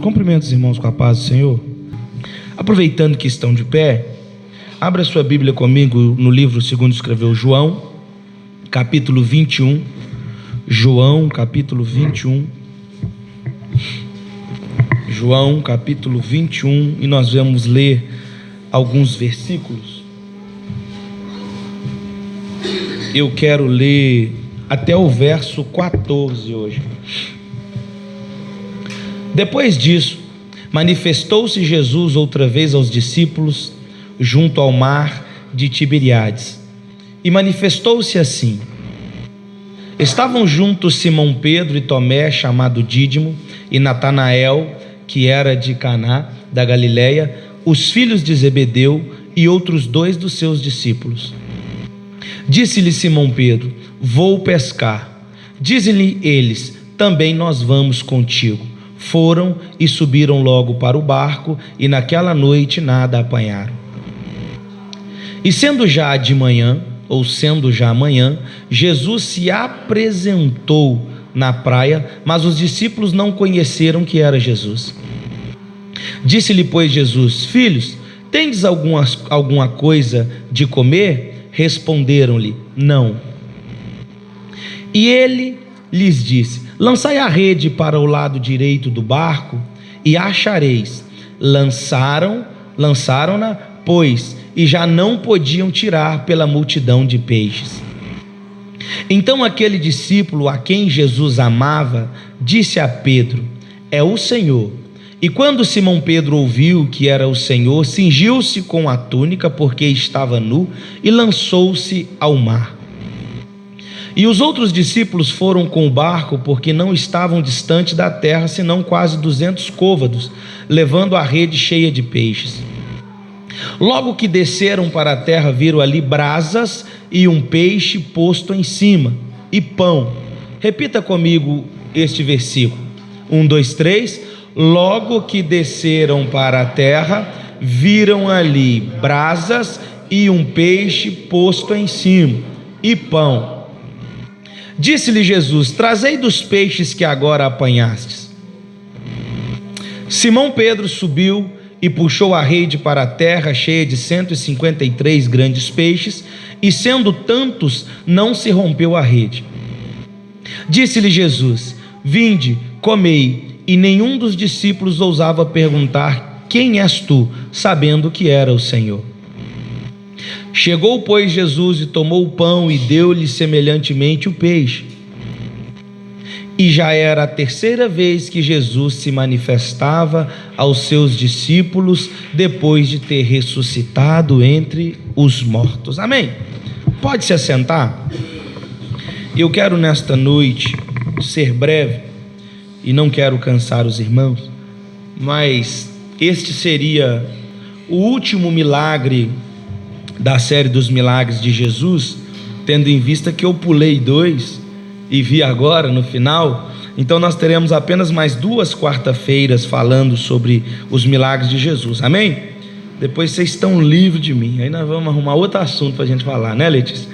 Cumprimento os irmãos com a paz do Senhor. Aproveitando que estão de pé, abra sua Bíblia comigo no livro segundo escreveu João, capítulo 21. João, capítulo 21. João, capítulo 21, e nós vamos ler alguns versículos. Eu quero ler até o verso 14 hoje. Depois disso, manifestou-se Jesus outra vez aos discípulos junto ao mar de Tiberíades, e manifestou-se assim: estavam juntos Simão Pedro e Tomé, chamado Dídimo, e Natanael, que era de Caná da Galileia, os filhos de Zebedeu e outros dois dos seus discípulos. Disse-lhe Simão Pedro: vou pescar. Dize-lhe eles: também nós vamos contigo. Foram e subiram logo para o barco, e naquela noite nada apanharam. E sendo já de manhã, ou sendo já amanhã, Jesus se apresentou na praia, mas os discípulos não conheceram que era Jesus. Disse-lhe, pois, Jesus: filhos, tendes alguma coisa de comer? Responderam-lhe: não. E ele lhes disse: lançai a rede para o lado direito do barco e achareis. Lançaram-na, pois, e já não podiam tirar pela multidão de peixes. Então aquele discípulo a quem Jesus amava disse a Pedro: é o Senhor. E quando Simão Pedro ouviu que era o Senhor, cingiu-se com a túnica, porque estava nu, e lançou-se ao mar. E os outros discípulos foram com o barco, porque não estavam distante da terra, senão quase 200 côvados, levando a rede cheia de peixes. Logo que desceram para a terra, viram ali brasas e um peixe posto em cima, e pão. Repita comigo este versículo. 1, 2, 3. Logo que desceram para a terra, viram ali brasas e um peixe posto em cima, e pão. Disse-lhe Jesus: trazei dos peixes que agora apanhastes. Simão Pedro subiu e puxou a rede para a terra, cheia de 153 grandes peixes, e sendo tantos, não se rompeu a rede. Disse-lhe Jesus: vinde, comei. E nenhum dos discípulos ousava perguntar: quem és tu? Sabendo que era o Senhor. Chegou, pois, Jesus e tomou o pão e deu-lhe semelhantemente o peixe. E já era a terceira vez que Jesus se manifestava aos seus discípulos depois de ter ressuscitado entre os mortos. Amém? Pode se assentar? Eu quero nesta noite ser breve e não quero cansar os irmãos, mas este seria o último milagre da série dos milagres de Jesus, tendo em vista que eu pulei 2 e vi agora no final. Então nós teremos apenas mais 2 quarta-feiras falando sobre os milagres de Jesus, amém? Depois vocês estão livres de mim, aí nós vamos arrumar outro assunto para a gente falar, né, Letícia?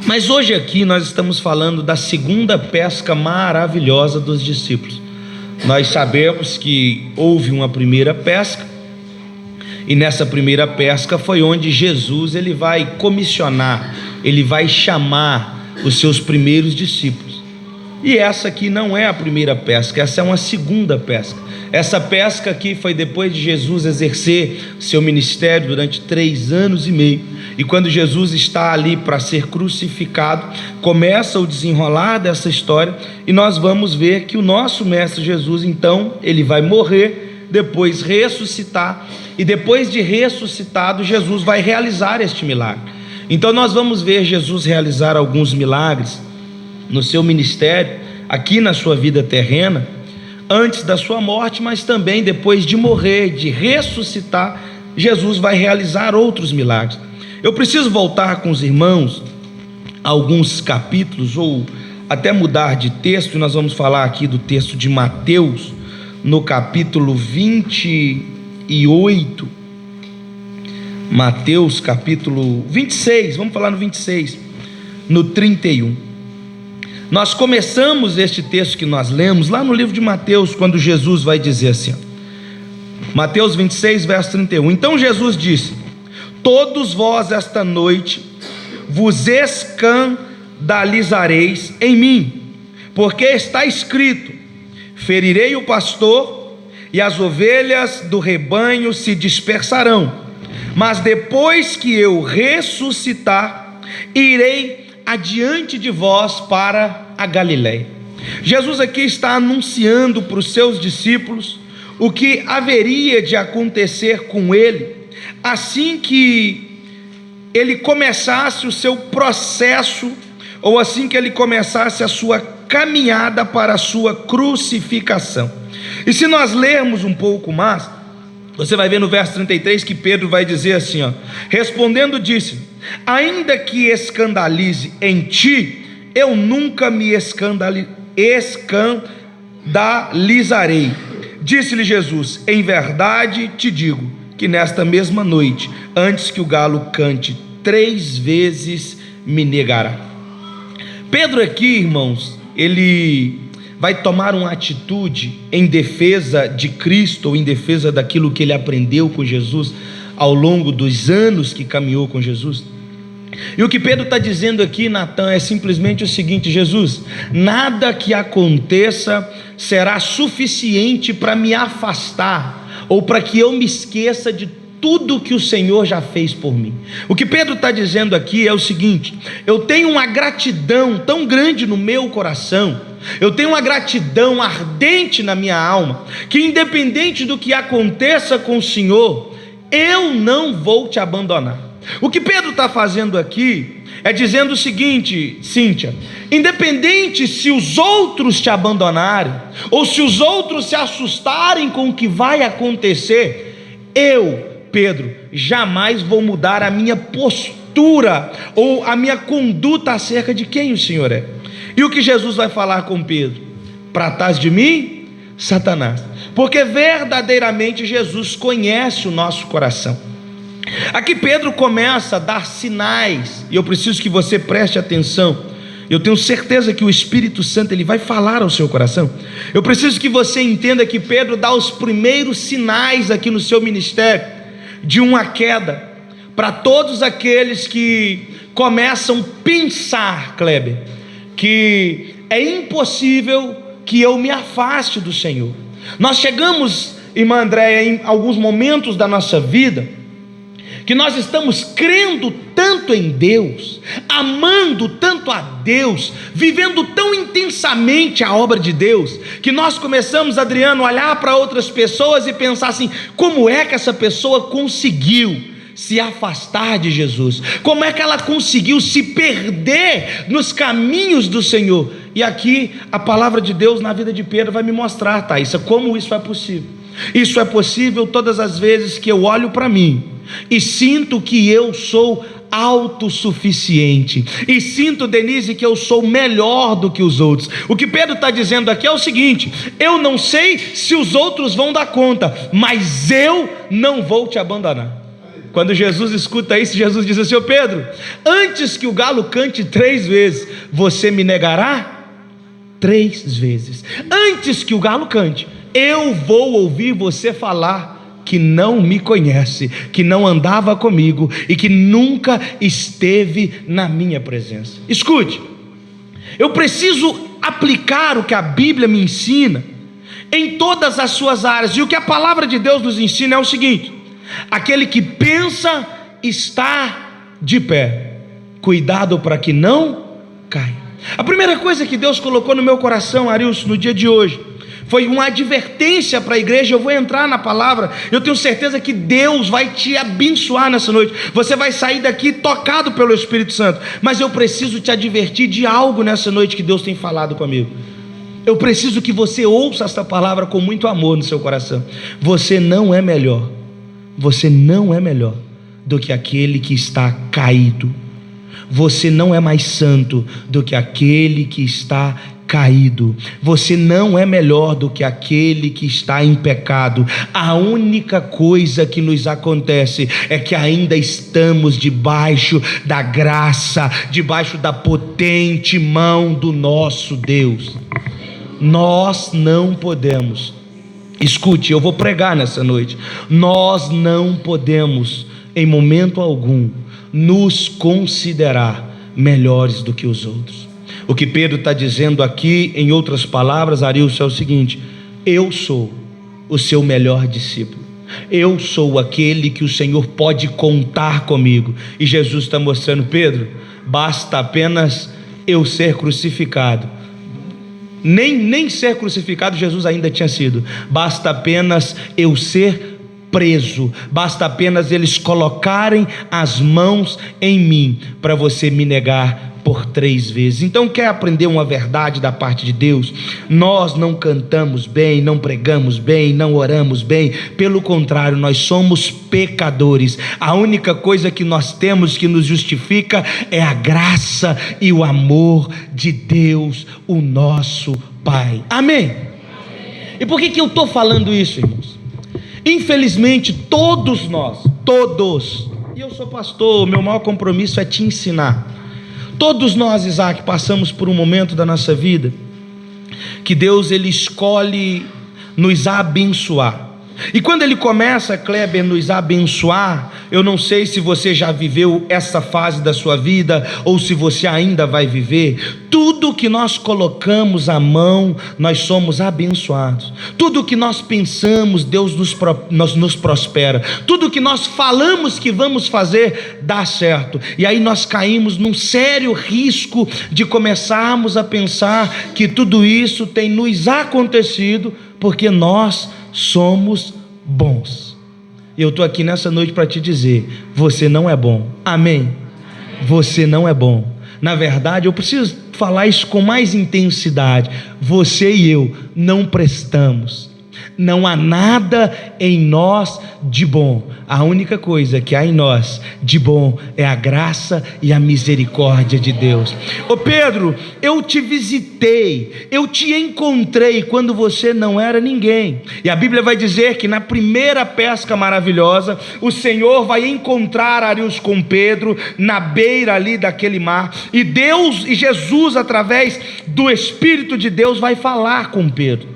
Mas hoje aqui nós estamos falando da segunda pesca maravilhosa dos discípulos. Nós sabemos que houve uma primeira pesca, e nessa primeira pesca foi onde Jesus ele vai comissionar, ele vai chamar os seus primeiros discípulos. E essa aqui não é a primeira pesca, essa é uma segunda pesca. Essa pesca aqui foi depois de Jesus exercer seu ministério durante 3 anos e meio. E quando Jesus está ali para ser crucificado, começa o desenrolar dessa história, e nós vamos ver que o nosso mestre Jesus, então, ele vai morrer, depois ressuscitar, e depois de ressuscitado, Jesus vai realizar este milagre. Então nós vamos ver Jesus realizar alguns milagres no seu ministério, aqui na sua vida terrena, antes da sua morte, mas também depois de morrer, de ressuscitar, Jesus vai realizar outros milagres. Eu preciso voltar com os irmãos a alguns capítulos, ou até mudar de texto. Nós vamos falar aqui do texto de Mateus, no capítulo 28, Mateus capítulo 26, vamos falar no 26, no 31. Nós começamos este texto que nós lemos lá no livro de Mateus, quando Jesus vai dizer assim, Mateus 26, verso 31. Então Jesus disse: todos vós esta noite vos escandalizareis em mim, porque está escrito: ferirei o pastor e as ovelhas do rebanho se dispersarão. Mas depois que eu ressuscitar, irei adiante de vós para a Galiléia. Jesus aqui está anunciando para os seus discípulos o que haveria de acontecer com ele assim que ele começasse o seu processo, ou assim que ele começasse a sua caminhada para a sua crucificação. E se nós lermos um pouco mais, você vai ver no verso 33 que Pedro vai dizer assim, respondendo disse: ainda que escandalize em ti, eu nunca me escandalizarei. Disse-lhe Jesus: em verdade te digo que nesta mesma noite, antes que o galo cante, 3 vezes me negará. Pedro aqui, irmãos, ele vai tomar uma atitude em defesa de Cristo, ou em defesa daquilo que ele aprendeu com Jesus ao longo dos anos que caminhou com Jesus. E o que Pedro está dizendo aqui, Natan, é simplesmente o seguinte: Jesus, nada que aconteça será suficiente para me afastar, ou para que eu me esqueça de tudo que o Senhor já fez por mim. O que Pedro está dizendo aqui é o seguinte: eu tenho uma gratidão tão grande no meu coração, eu tenho uma gratidão ardente na minha alma, que independente do que aconteça com o Senhor, eu não vou te abandonar. O que Pedro está fazendo aqui é dizendo o seguinte, Cíntia: independente se os outros te abandonarem, ou se os outros se assustarem com o que vai acontecer, eu, Pedro, jamais vou mudar a minha postura ou a minha conduta acerca de quem o Senhor é. E o que Jesus vai falar com Pedro? Para trás de mim, Satanás. Porque verdadeiramente Jesus conhece o nosso coração. Aqui Pedro começa a dar sinais, e eu preciso que você preste atenção. Eu tenho certeza que o Espírito Santo ele vai falar ao seu coração. Eu preciso que você entenda que Pedro dá os primeiros sinais aqui no seu ministério de uma queda para todos aqueles que começam a pensar, Kleber, que é impossível que eu me afaste do Senhor. Nós chegamos, irmã Andréia, em alguns momentos da nossa vida, que nós estamos crendo tanto em Deus, amando tanto a Deus, vivendo tão intensamente a obra de Deus, que nós começamos, Adriano, a olhar para outras pessoas e pensar assim: como é que essa pessoa conseguiu se afastar de Jesus? Como é que ela conseguiu se perder nos caminhos do Senhor? E aqui a palavra de Deus na vida de Pedro vai me mostrar, Thaís, como isso é possível. Isso é possível todas as vezes que eu olho para mim e sinto que eu sou autossuficiente, e sinto, Denise, que eu sou melhor do que os outros. O que Pedro está dizendo aqui é o seguinte: eu não sei se os outros vão dar conta, mas eu não vou te abandonar. Quando Jesus escuta isso, Jesus diz assim: ô Pedro, antes que o galo cante 3 vezes, você me negará 3 vezes. Antes que o galo cante, eu vou ouvir você falar que não me conhece, que não andava comigo e que nunca esteve na minha presença. Escute, eu preciso aplicar o que a Bíblia me ensina em todas as suas áreas, e o que a palavra de Deus nos ensina é o seguinte: aquele que pensa está de pé, cuidado para que não caia. A primeira coisa que Deus colocou no meu coração, Arilson, no dia de hoje, foi uma advertência para a igreja. Eu vou entrar na palavra, eu tenho certeza que Deus vai te abençoar nessa noite. Você vai sair daqui tocado pelo Espírito Santo. Mas eu preciso te advertir de algo nessa noite que Deus tem falado comigo. Eu preciso que você ouça esta palavra com muito amor no seu coração. Você não é melhor, você não é melhor do que aquele que está caído. você não é mais santo do que aquele que está caído. Você não é melhor do que aquele que está em pecado. A única coisa que nos acontece é que ainda estamos debaixo da graça, debaixo da potente mão do nosso Deus. Nós não podemos, escute, eu vou pregar nessa noite, nós não podemos em momento algum nos considerar melhores do que os outros. O que Pedro está dizendo aqui, em outras palavras, Arilson, é o seguinte: eu sou o seu melhor discípulo, eu sou aquele que o Senhor pode contar comigo. E Jesus está mostrando: Pedro, basta apenas eu ser crucificado. Nem ser crucificado Jesus ainda tinha sido, basta apenas eu ser preso, basta apenas eles colocarem as mãos em mim para você me negar por 3 vezes. Então, quer aprender uma verdade da parte de Deus? Nós não cantamos bem, não pregamos bem, não oramos bem, pelo contrário, nós somos pecadores. A única coisa que nós temos que nos justifica é a graça e o amor de Deus, o nosso Pai. Amém? E por que eu estou falando isso, irmãos? Infelizmente, todos nós, e eu sou pastor, meu maior compromisso é te ensinar. Todos nós, Isaac, passamos por um momento da nossa vida que Deus, ele escolhe nos abençoar. E quando ele começa, Kleber, nos abençoar, eu não sei se você já viveu essa fase da sua vida ou se você ainda vai viver. Tudo que nós colocamos à mão, nós somos abençoados. Tudo que nós pensamos, Deus nos prospera. Tudo que nós falamos que vamos fazer, dá certo. E aí nós caímos num sério risco de começarmos a pensar que tudo isso tem nos acontecido porque nós somos bons. E eu estou aqui nessa noite para te dizer: você não é bom. Amém? Você não é bom. Na verdade, eu preciso falar isso com mais intensidade: você e eu não prestamos. Não há nada em nós de bom. A única coisa que há em nós de bom é a graça e a misericórdia de Deus. Ô Pedro, eu te visitei, eu te encontrei quando você não era ninguém. E a Bíblia vai dizer que na primeira pesca maravilhosa, o Senhor vai encontrar Arius com Pedro na beira ali daquele mar. E Deus e Jesus, através do Espírito de Deus, vai falar com Pedro.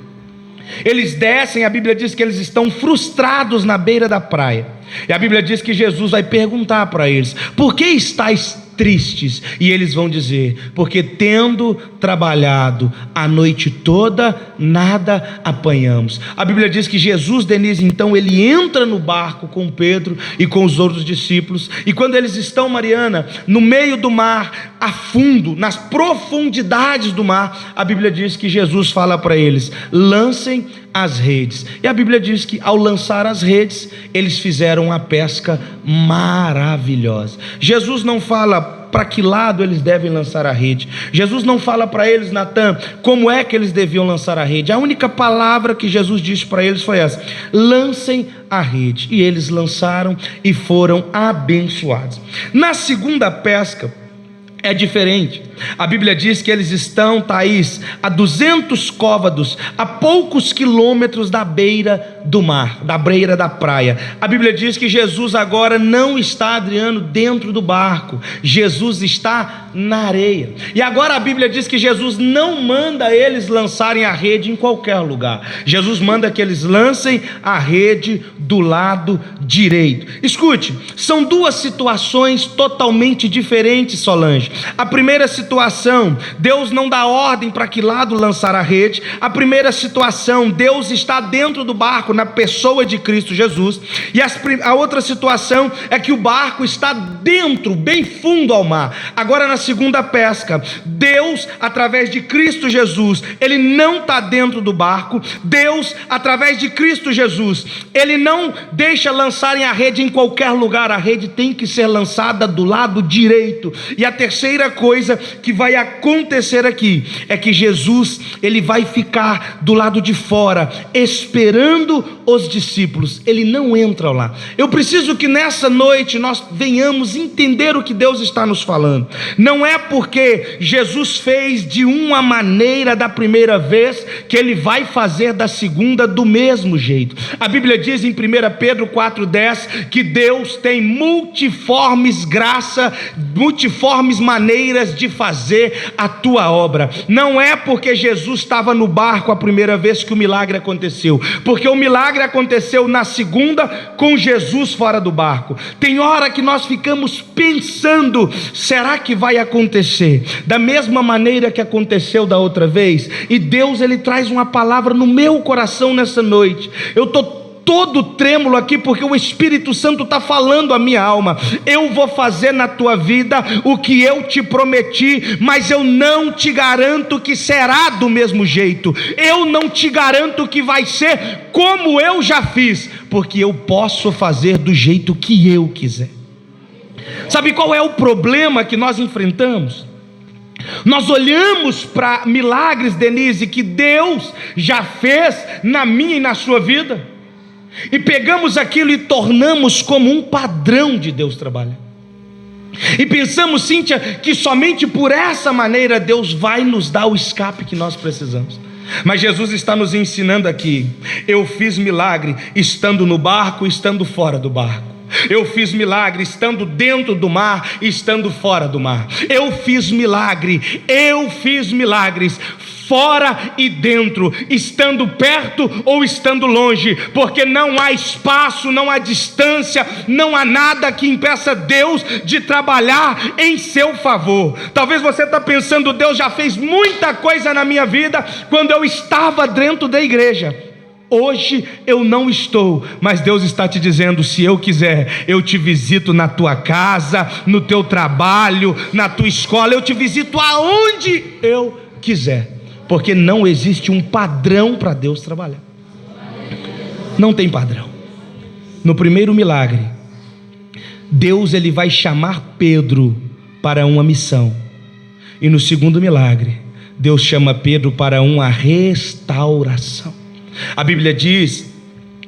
Eles descem, a Bíblia diz que eles estão frustrados na beira da praia. E a Bíblia diz que Jesus vai perguntar para eles: por que estáis tristes? E eles vão dizer: porque tendo trabalhado a noite toda, nada apanhamos. A Bíblia diz que Jesus, Denise, então ele entra no barco com Pedro e com os outros discípulos. E quando eles estão, Mariana, no meio do mar, a fundo, nas profundidades do mar, a Bíblia diz que Jesus fala para eles: lancem as redes. E a Bíblia diz que ao lançar as redes, eles fizeram uma pesca maravilhosa. Jesus não fala para que lado eles devem lançar a rede. Jesus não fala para eles, Natan, como é que eles deviam lançar a rede. A única palavra que Jesus disse para eles foi essa: lancem a rede. E eles lançaram e foram abençoados. Na segunda pesca é diferente. A Bíblia diz que eles estão, Thaís, a 200 côvados, a poucos quilômetros da beira do mar, da beira da praia. A Bíblia diz que Jesus agora não está, Adriano, dentro do barco. Jesus está na areia. E agora a Bíblia diz que Jesus não manda eles lançarem a rede em qualquer lugar. Jesus manda que eles lancem a rede do lado direito. Escute, são duas situações totalmente diferentes, Solange. A primeira situação, Deus não dá ordem para que lado lançar a rede. A primeira situação, Deus está dentro do barco na pessoa de Cristo Jesus. E a outra situação é que o barco está dentro, bem fundo ao mar. Agora na segunda pesca, Deus, através de Cristo Jesus, ele não está dentro do barco. Deus, através de Cristo Jesus, ele não deixa lançarem a rede em qualquer lugar. A rede tem que ser lançada do lado direito. E a terceira coisa que vai acontecer aqui é que Jesus, ele vai ficar do lado de fora, esperando os discípulos. Ele não entra lá. Eu preciso que nessa noite nós venhamos entender o que Deus está nos falando. Não é porque Jesus fez de uma maneira da primeira vez que ele vai fazer da segunda do mesmo jeito. A Bíblia diz em 1 Pedro 4,10 que Deus tem multiformes graça, multiformes maneiras de fazer a tua obra. Não é porque Jesus estava no barco a primeira vez que o milagre aconteceu, porque o milagre aconteceu na segunda com Jesus fora do barco. Tem hora que nós ficamos pensando, será que vai acontecer da mesma maneira que aconteceu da outra vez? E Deus, ele traz uma palavra no meu coração nessa noite. Eu estou todo trêmulo aqui porque o Espírito Santo está falando a minha alma. Eu vou fazer na tua vida o que eu te prometi, mas eu não te garanto que será do mesmo jeito. Eu não te garanto que vai ser como eu já fiz, porque eu posso fazer do jeito que eu quiser. Sabe qual é o problema que nós enfrentamos? Nós olhamos para milagres, Denise, que Deus já fez na minha e na sua vida, e pegamos aquilo e tornamos como um padrão de Deus trabalhar. E pensamos, Cíntia, que somente por essa maneira Deus vai nos dar o escape que nós precisamos. Mas Jesus está nos ensinando aqui: eu fiz milagre estando no barco, estando fora do barco. Eu fiz milagre estando dentro do mar, estando fora do mar. Eu fiz milagres fora e dentro, estando perto ou estando longe, porque não há espaço, não há distância, não há nada que impeça Deus de trabalhar em seu favor. Talvez você está pensando, Deus já fez muita coisa na minha vida quando eu estava dentro da igreja. Hoje eu não estou, mas Deus está te dizendo: se eu quiser, eu te visito na tua casa, no teu trabalho, na tua escola, eu te visito aonde eu quiser, porque não existe um padrão para Deus trabalhar. Não tem padrão. No primeiro milagre, Deus, ele vai chamar Pedro para uma missão, e no segundo milagre, Deus chama Pedro para uma restauração. A Bíblia diz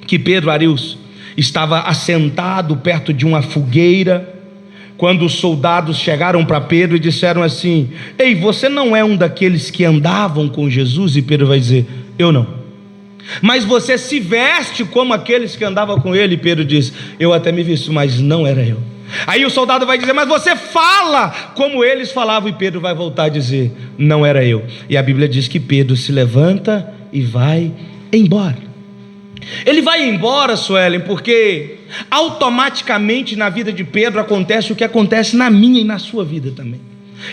que Pedro, Arius, estava assentado perto de uma fogueira, quando os soldados chegaram para Pedro e disseram assim: ei, você não é um daqueles que andavam com Jesus? E Pedro vai dizer: eu não. Mas você se veste como aqueles que andavam com ele? E Pedro diz: eu até me visto, mas não era eu. Aí o soldado vai dizer: mas você fala como eles falavam. E Pedro vai voltar a dizer: não era eu. E a Bíblia diz que Pedro se levanta e vai embora. Ele vai embora, Suelen, porque automaticamente na vida de Pedro acontece o que acontece na minha e na sua vida também.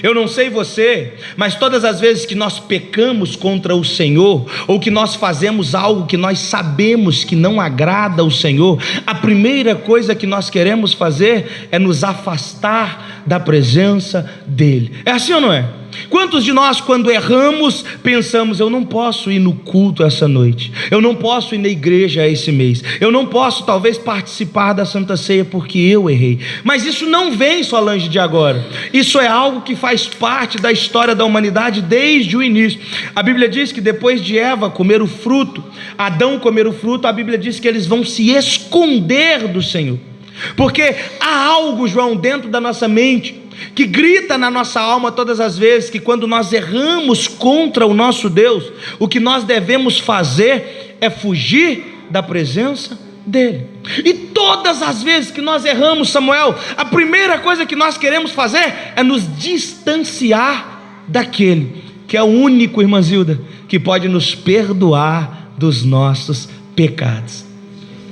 Eu não sei você, mas todas as vezes que nós pecamos contra o Senhor, ou que nós fazemos algo que nós sabemos que não agrada ao Senhor, a primeira coisa que nós queremos fazer é nos afastar da presença dEle. É assim ou não é? Quantos de nós, quando erramos, pensamos: eu não posso ir no culto essa noite, eu não posso ir na igreja esse mês, eu não posso talvez participar da Santa Ceia porque eu errei. Mas isso não vem, Solange, de agora. Isso é algo que faz parte da história da humanidade desde o início. A Bíblia diz que depois de Eva comer o fruto, Adão comer o fruto, a Bíblia diz que eles vão se esconder do Senhor, porque há algo, João, dentro da nossa mente que grita na nossa alma todas as vezes que quando nós erramos contra o nosso Deus, o que nós devemos fazer é fugir da presença dEle. E todas as vezes que nós erramos, Samuel, a primeira coisa que nós queremos fazer é nos distanciar daquele que é o único, irmã Zilda, que pode nos perdoar dos nossos pecados.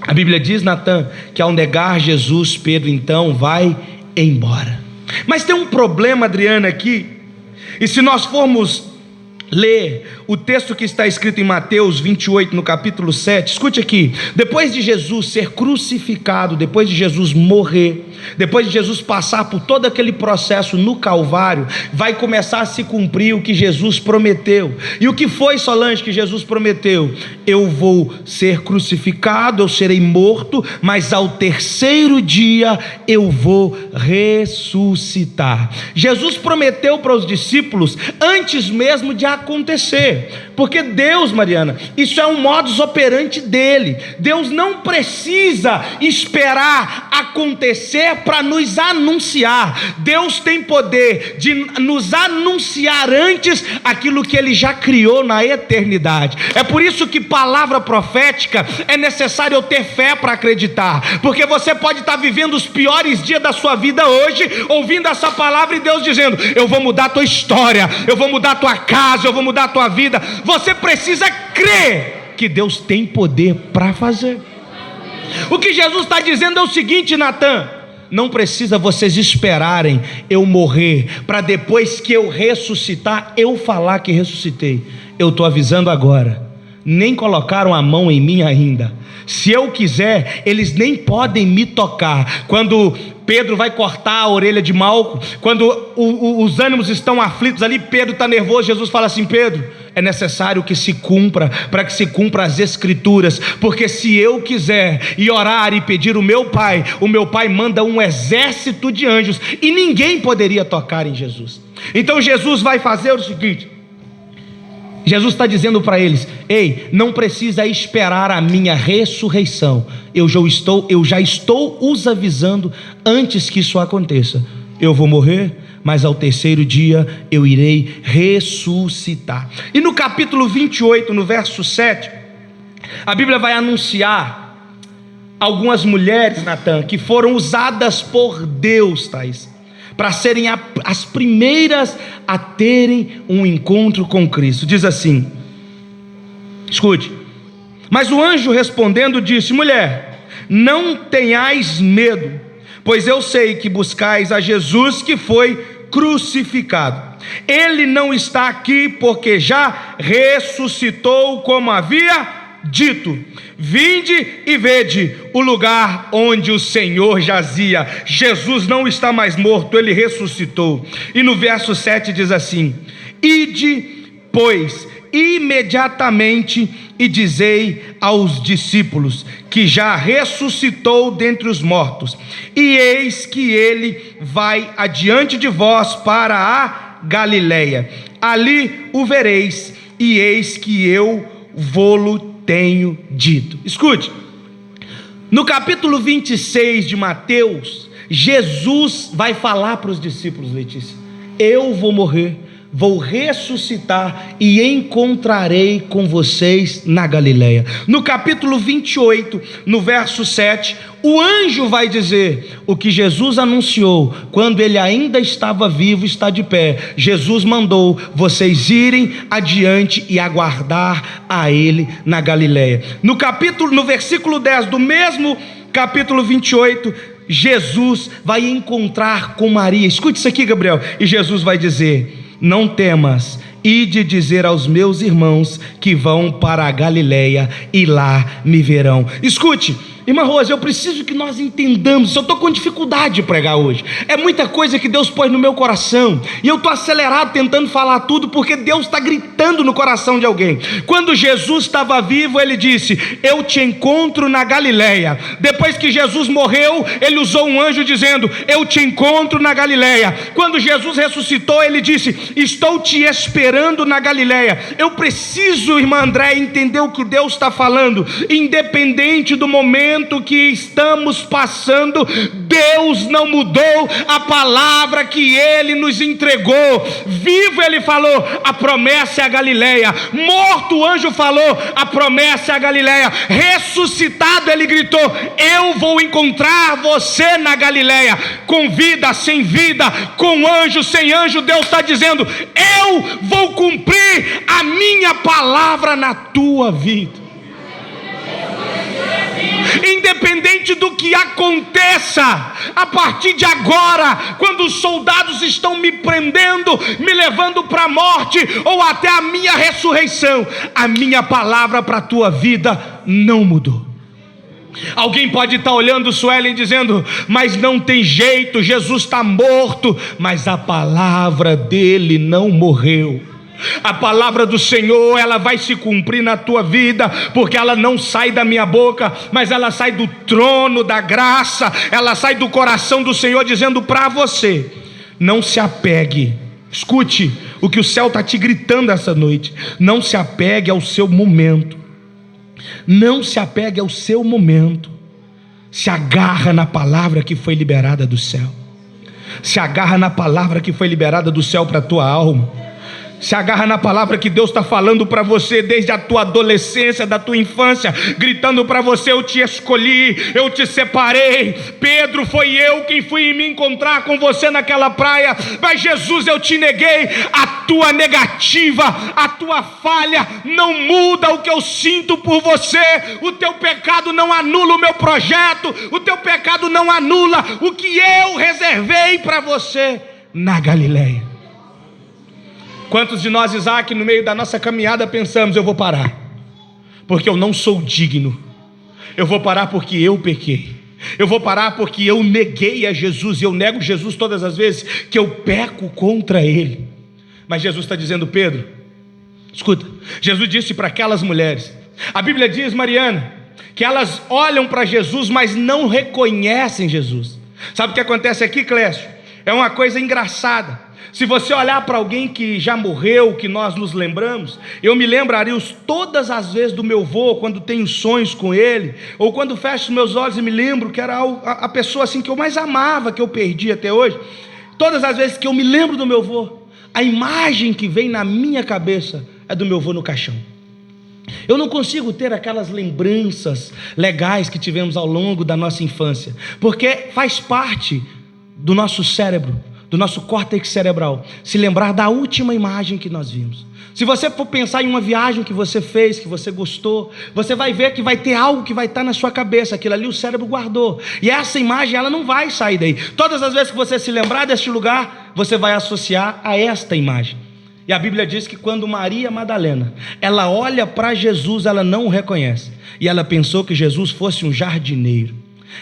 A Bíblia diz, Natan, que ao negar Jesus, Pedro então vai embora. Mas tem um problema, Adriana, aqui. E se nós formos ler o texto que está escrito em Mateus 28, no capítulo 7, escute aqui: depois de Jesus ser crucificado, depois de Jesus morrer, depois de Jesus passar por todo aquele processo no Calvário, vai começar a se cumprir o que Jesus prometeu. E o que foi, Solange, que Jesus prometeu? Eu vou ser crucificado, eu serei morto, mas ao terceiro dia eu vou ressuscitar. Jesus prometeu para os discípulos antes mesmo de acontecer, porque Deus, Mariana, isso é um modus operandi dele. Deus não precisa esperar acontecer para nos anunciar. Deus tem poder de nos anunciar antes aquilo que ele já criou na eternidade. É por isso que palavra profética é necessário eu ter fé para acreditar, porque você pode estar vivendo os piores dias da sua vida hoje, ouvindo essa palavra e Deus dizendo: eu vou mudar a tua história, eu vou mudar a tua casa, eu vou mudar a tua vida. Você precisa crer que Deus tem poder para fazer. O que Jesus está dizendo é o seguinte, Natan: não precisa vocês esperarem eu morrer para depois que eu ressuscitar eu falar que ressuscitei. Eu estou avisando agora, nem colocaram a mão em mim ainda. Se eu quiser, eles nem podem me tocar. Quando Pedro vai cortar a orelha de Malco, quando os ânimos estão aflitos ali, Pedro está nervoso, Jesus fala assim: Pedro, é necessário que se cumpra, para que se cumpra as escrituras, porque se eu quiser e orar e pedir o meu pai manda um exército de anjos, e ninguém poderia tocar em Jesus. Então Jesus vai fazer o seguinte, Jesus está dizendo para eles: ei, não precisa esperar a minha ressurreição, eu já estou os avisando antes que isso aconteça. Eu vou morrer, mas ao terceiro dia eu irei ressuscitar. E no capítulo 28, no verso 7, a Bíblia vai anunciar algumas mulheres, Natan, que foram usadas por Deus, Thaís, para serem as primeiras a terem um encontro com Cristo. Diz assim, escute: mas o anjo respondendo disse: mulher, não tenhais medo, pois eu sei que buscais a Jesus que foi crucificado. Ele não está aqui, porque já ressuscitou, como havia dito. Vinde e vede o lugar onde o Senhor jazia. Jesus não está mais morto, ele ressuscitou. E no verso 7 diz assim: ide, pois, imediatamente e dizei aos discípulos que já ressuscitou dentre os mortos, e eis que ele vai adiante de vós para a Galileia, ali o vereis, e eis que eu vô-lo tenho dito. Escute, no capítulo 26 de Mateus, Jesus vai falar para os discípulos, Letícia: eu vou morrer, vou ressuscitar e encontrarei com vocês na Galileia. No capítulo 28, no verso 7, o anjo vai dizer o que Jesus anunciou quando ele ainda estava vivo, está de pé. Jesus mandou vocês irem adiante e aguardar a ele na Galileia. No versículo 10 do mesmo capítulo 28, Jesus vai encontrar com Maria. Escute isso aqui, Gabriel. E Jesus vai dizer: não temas, ide dizer aos meus irmãos que vão para a Galileia e lá me verão. Escute, irmã Rose, eu preciso que nós entendamos. Eu estou com dificuldade de pregar hoje. É muita coisa que Deus pôs no meu coração, e eu estou acelerado tentando falar tudo, porque Deus está gritando no coração de alguém. Quando Jesus estava vivo, ele disse: eu te encontro na Galileia. Depois que Jesus morreu, ele usou um anjo dizendo: eu te encontro na Galileia. Quando Jesus ressuscitou, ele disse: estou te esperando na Galileia. Eu preciso, irmã André, entender o que Deus está falando. Independente do momento que estamos passando, Deus não mudou a palavra que ele nos entregou. Vivo, ele falou: a promessa é a Galileia. Morto, o anjo falou: a promessa é a Galileia. Ressuscitado, ele gritou: eu vou encontrar você na Galileia. Com vida, sem vida, com anjo, sem anjo, Deus está dizendo: eu vou cumprir a minha palavra na tua vida. Independente do que aconteça, a partir de agora, quando os soldados estão me prendendo, me levando para a morte, ou até a minha ressurreição, a minha palavra para a tua vida não mudou. Alguém pode estar olhando Suelen dizendo: mas não tem jeito, Jesus está morto. Mas a palavra dele não morreu. A palavra do Senhor, ela vai se cumprir na tua vida, porque ela não sai da minha boca, mas ela sai do trono da graça, ela sai do coração do Senhor, dizendo para você: não se apegue. Escute o que o céu está te gritando essa noite. Não se apegue ao seu momento. Não se apegue ao seu momento. Se agarra na palavra que foi liberada do céu. Se agarra na palavra que foi liberada do céu para a tua alma. Se agarra na palavra que Deus está falando para você desde a tua adolescência, da tua infância, gritando para você: eu te escolhi, eu te separei. Pedro, foi eu quem fui me encontrar com você naquela praia, mas Jesus, eu te neguei. A tua negativa, a tua falha não muda o que eu sinto por você. O teu pecado não anula o meu projeto, o teu pecado não anula o que eu reservei para você na Galileia. Quantos de nós, Isaac, no meio da nossa caminhada pensamos: eu vou parar, porque eu não sou digno. Eu vou parar porque eu pequei. Eu vou parar porque eu neguei a Jesus. E eu nego Jesus todas as vezes que eu peco contra Ele. Mas Jesus está dizendo: Pedro, escuta. Jesus disse para aquelas mulheres, a Bíblia diz, Mariana, que elas olham para Jesus, mas não reconhecem Jesus. Sabe o que acontece aqui, Clécio? É uma coisa engraçada. Se você olhar para alguém que já morreu, que nós nos lembramos, eu me lembraria todas as vezes do meu avô, quando tenho sonhos com ele, ou quando fecho os meus olhos e me lembro que era a pessoa assim que eu mais amava, que eu perdi até hoje. Todas as vezes que eu me lembro do meu avô, a imagem que vem na minha cabeça é do meu avô no caixão. Eu não consigo ter aquelas lembranças legais que tivemos ao longo da nossa infância, porque faz parte do nosso cérebro, do nosso córtex cerebral, se lembrar da última imagem que nós vimos. Se você for pensar em uma viagem que você fez, que você gostou, você vai ver que vai ter algo que vai estar na sua cabeça. Aquilo ali o cérebro guardou, e essa imagem, ela não vai sair daí. Todas as vezes que você se lembrar deste lugar, você vai associar a esta imagem. E a Bíblia diz que quando Maria Madalena, ela olha para Jesus, ela não o reconhece, e ela pensou que Jesus fosse um jardineiro.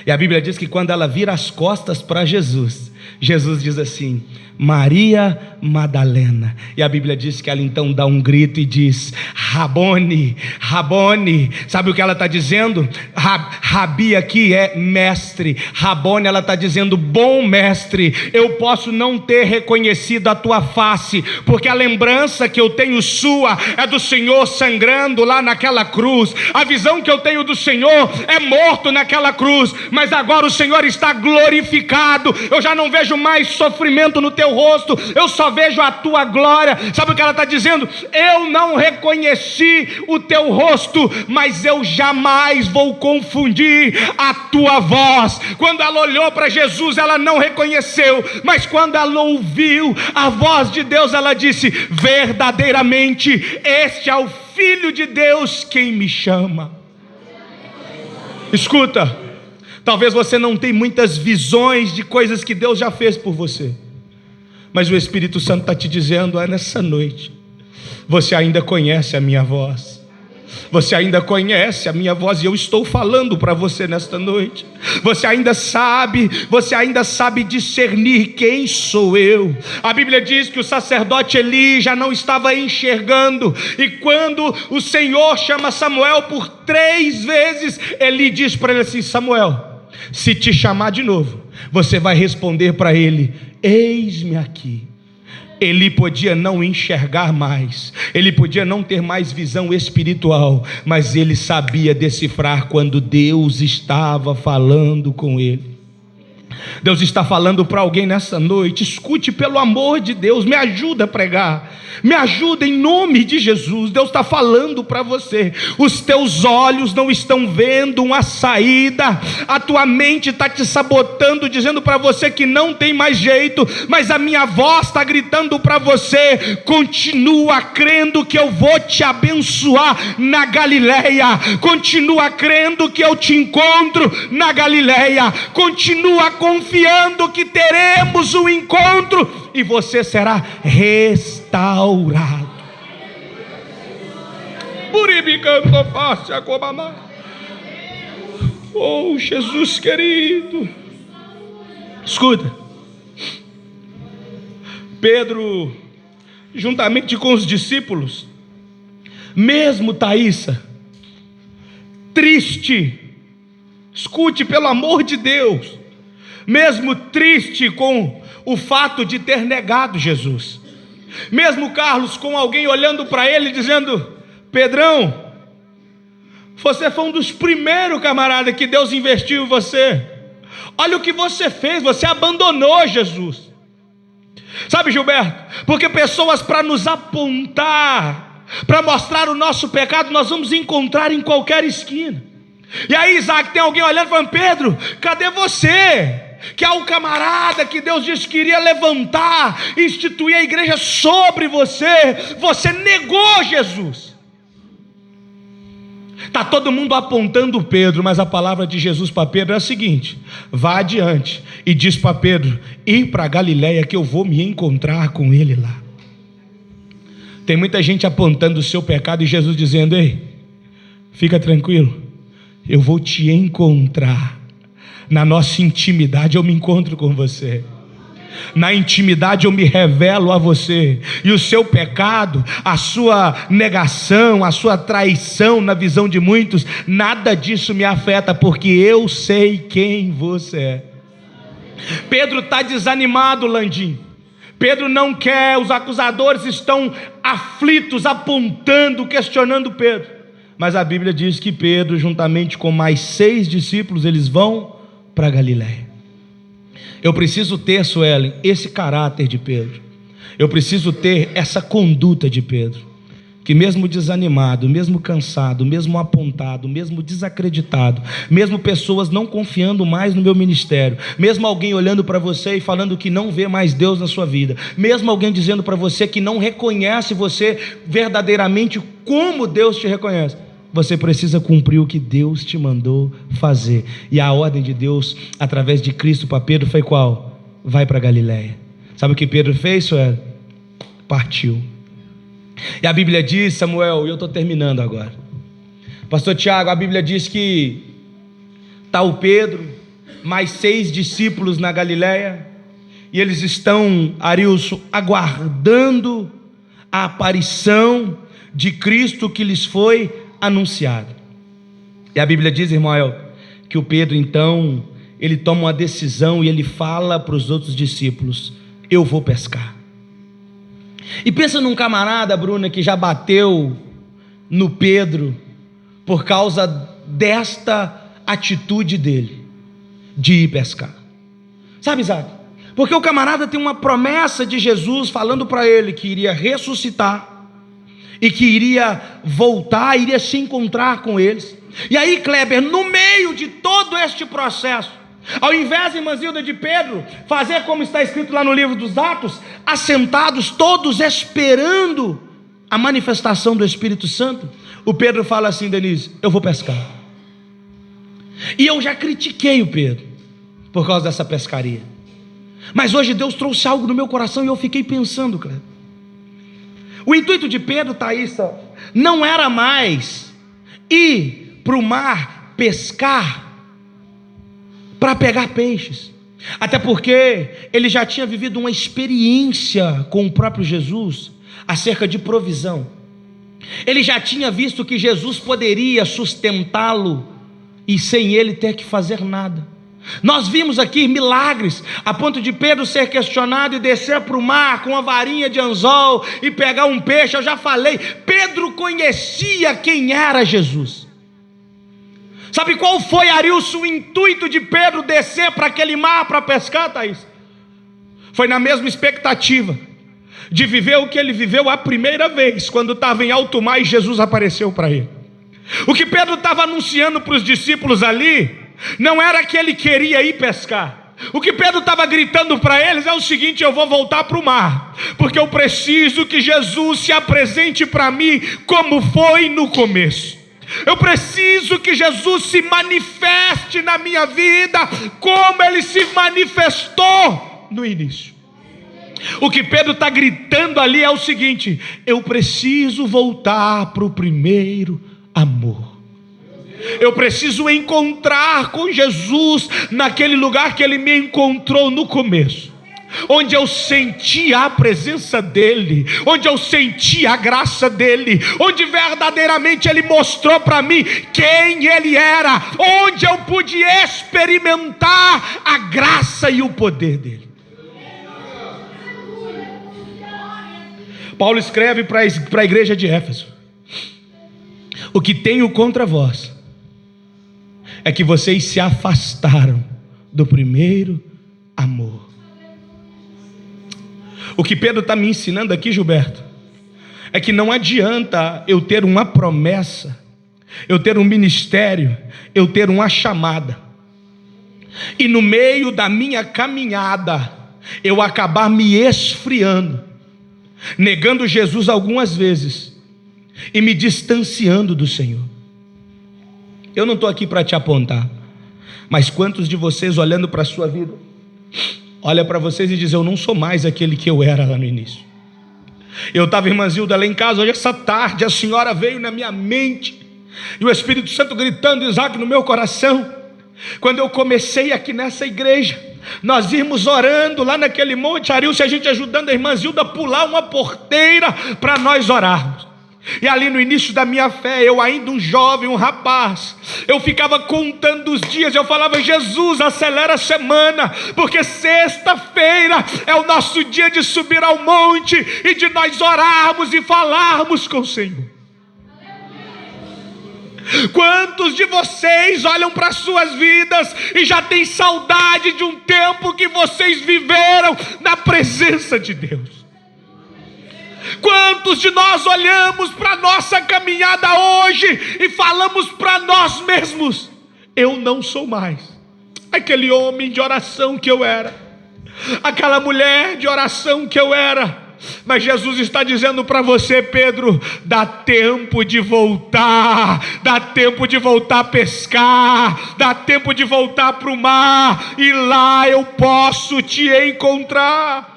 E a Bíblia diz que quando ela vira as costas para Jesus, Jesus diz assim: Maria Madalena. E a Bíblia diz que ela então dá um grito e diz: Rabone, Rabone. Sabe o que ela está dizendo? Rabi aqui é mestre. Rabone, ela está dizendo: bom mestre. Eu posso não ter reconhecido a tua face, porque a lembrança que eu tenho sua é do Senhor sangrando lá naquela cruz. A visão que eu tenho do Senhor é morto naquela cruz, mas agora o Senhor está glorificado. Eu já não vejo mais sofrimento no teu rosto, eu só vejo a tua glória. Sabe o que ela está dizendo? Eu não reconheci o teu rosto, mas eu jamais vou confundir a tua voz. Quando ela olhou para Jesus, ela não reconheceu, mas quando ela ouviu a voz de Deus, ela disse: verdadeiramente este é o Filho de Deus quem me chama. Escuta, talvez você não tenha muitas visões de coisas que Deus já fez por você, mas o Espírito Santo está te dizendo: nessa noite, você ainda conhece a minha voz. Você ainda conhece a minha voz, e eu estou falando para você nesta noite. Você ainda sabe discernir quem sou eu. A Bíblia diz que o sacerdote Eli já não estava enxergando, e quando o Senhor chama Samuel por 3 vezes, Eli diz para ele assim: Samuel, se te chamar de novo, você vai responder para ele: eis-me aqui. Ele podia não enxergar mais, ele podia não ter mais visão espiritual, mas ele sabia decifrar quando Deus estava falando com ele. Deus está falando para alguém nessa noite: escute, pelo amor de Deus, me ajuda a pregar, me ajuda em nome de Jesus. Deus está falando para você: os teus olhos não estão vendo uma saída, a tua mente está te sabotando, dizendo para você que não tem mais jeito, mas a minha voz está gritando para você: continua crendo que eu vou te abençoar na Galileia, continua crendo que eu te encontro na Galileia, continua confiando que teremos um encontro e você será restaurado. Oh, Jesus querido. Escuta. Pedro, juntamente com os discípulos, mesmo Thaísa, triste, escute, pelo amor de Deus, mesmo triste com o fato de ter negado Jesus, mesmo Carlos, com alguém olhando para ele dizendo: Pedrão, você foi um dos primeiros, camarada, que Deus investiu em você. Olha o que você fez, você abandonou Jesus. Sabe, Gilberto, porque pessoas para nos apontar, para mostrar o nosso pecado, nós vamos encontrar em qualquer esquina. E aí, Isaac, tem alguém olhando e falando: Pedro, cadê você? Que é o camarada que Deus disse que iria levantar, instituir a igreja sobre você. Você negou Jesus. Está todo mundo apontando Pedro, mas a palavra de Jesus para Pedro é a seguinte: vá adiante e diz para Pedro ir para Galiléia, que eu vou me encontrar com ele lá. Tem muita gente apontando o seu pecado e Jesus dizendo: ei, fica tranquilo, eu vou te encontrar. Na nossa intimidade eu me encontro com você. Na intimidade eu me revelo a você. E o seu pecado, a sua negação, a sua traição na visão de muitos, nada disso me afeta, porque eu sei quem você é. Pedro está desanimado, Landim. Pedro não quer, os acusadores estão aflitos, apontando, questionando Pedro. Mas a Bíblia diz que Pedro, juntamente com mais 6 discípulos, eles vão para Galiléia. Eu preciso ter, Suelen, esse caráter de Pedro. Eu preciso ter essa conduta de Pedro, que mesmo desanimado, mesmo cansado, mesmo apontado, mesmo desacreditado, mesmo pessoas não confiando mais no meu ministério, mesmo alguém olhando para você e falando que não vê mais Deus na sua vida, mesmo alguém dizendo para você que não reconhece você verdadeiramente como Deus te reconhece, você precisa cumprir o que Deus te mandou fazer. E a ordem de Deus, através de Cristo para Pedro, foi qual? Vai para Galiléia. Sabe o que Pedro fez, Sueli? Partiu. E a Bíblia diz, Samuel, e eu estou terminando agora, pastor Tiago, a Bíblia diz que está o Pedro, mais 6 discípulos na Galiléia, e eles estão, Arilson, aguardando a aparição de Cristo que lhes foi anunciado. E a Bíblia diz, irmão, que o Pedro então, ele toma uma decisão e ele fala para os outros discípulos: eu vou pescar. E pensa num camarada, Bruna, que já bateu no Pedro por causa desta atitude dele, de ir pescar. Sabe, Isaac? Porque o camarada tem uma promessa de Jesus falando para ele que iria ressuscitar e que iria voltar, iria se encontrar com eles. E aí, Kleber, no meio de todo este processo, ao invés, irmãzilda, de Pedro fazer como está escrito lá no livro dos Atos, assentados todos esperando a manifestação do Espírito Santo, o Pedro fala assim: Denise, eu vou pescar. E eu já critiquei o Pedro por causa dessa pescaria, mas hoje Deus trouxe algo no meu coração e eu fiquei pensando, Kleber. O intuito de Pedro, Thaísa, não era mais ir para o mar pescar para pegar peixes, até porque ele já tinha vivido uma experiência com o próprio Jesus acerca de provisão. Ele já tinha visto que Jesus poderia sustentá-lo e sem ele ter que fazer nada. Nós vimos aqui milagres, a ponto de Pedro ser questionado e descer para o mar com uma varinha de anzol e pegar um peixe. Eu já falei, Pedro conhecia quem era Jesus. Sabe qual foi, Arilson, o intuito de Pedro descer para aquele mar para pescar, Thaís? Foi na mesma expectativa de viver o que ele viveu a primeira vez, quando estava em alto mar e Jesus apareceu para ele. O que Pedro estava anunciando para os discípulos ali não era que ele queria ir pescar. O que Pedro estava gritando para eles é o seguinte: eu vou voltar para o mar, porque eu preciso que Jesus se apresente para mim como foi no começo. Eu preciso que Jesus se manifeste na minha vida como ele se manifestou no início. O que Pedro está gritando ali é o seguinte: eu preciso voltar para o primeiro amor. Eu preciso encontrar com Jesus naquele lugar que Ele me encontrou no começo, onde eu senti a presença dEle, onde eu senti a graça dEle, onde verdadeiramente Ele mostrou para mim quem Ele era, onde eu pude experimentar a graça e o poder dEle. Paulo escreve para a igreja de Éfeso: o que tenho contra vós é que vocês se afastaram do primeiro amor. O que Pedro está me ensinando aqui, Gilberto, é que não adianta eu ter uma promessa, eu ter um ministério, eu ter uma chamada, e no meio da minha caminhada eu acabar me esfriando, negando Jesus algumas vezes e me distanciando do Senhor. Eu não estou aqui para te apontar, mas quantos de vocês, olhando para a sua vida, olha para vocês e diz: eu não sou mais aquele que eu era lá no início. Eu estava, irmã Zilda, lá em casa hoje essa tarde, a senhora veio na minha mente, e o Espírito Santo gritando, Isaac, no meu coração, quando eu comecei aqui nessa igreja, nós íamos orando lá naquele monte Arilce, a gente ajudando a irmã Zilda a pular uma porteira para nós orarmos. E ali no início da minha fé, eu ainda um jovem, um rapaz, eu ficava contando os dias, eu falava: Jesus, acelera a semana, porque sexta-feira é o nosso dia de subir ao monte e de nós orarmos e falarmos com o Senhor. Quantos de vocês olham para as suas vidas e já tem saudade de um tempo que vocês viveram na presença de Deus? Quantos de nós olhamos para a nossa caminhada hoje e falamos para nós mesmos: eu não sou mais aquele homem de oração que eu era, aquela mulher de oração que eu era? Mas Jesus está dizendo para você, Pedro: dá tempo de voltar, dá tempo de voltar a pescar, dá tempo de voltar para o mar, e lá eu posso te encontrar.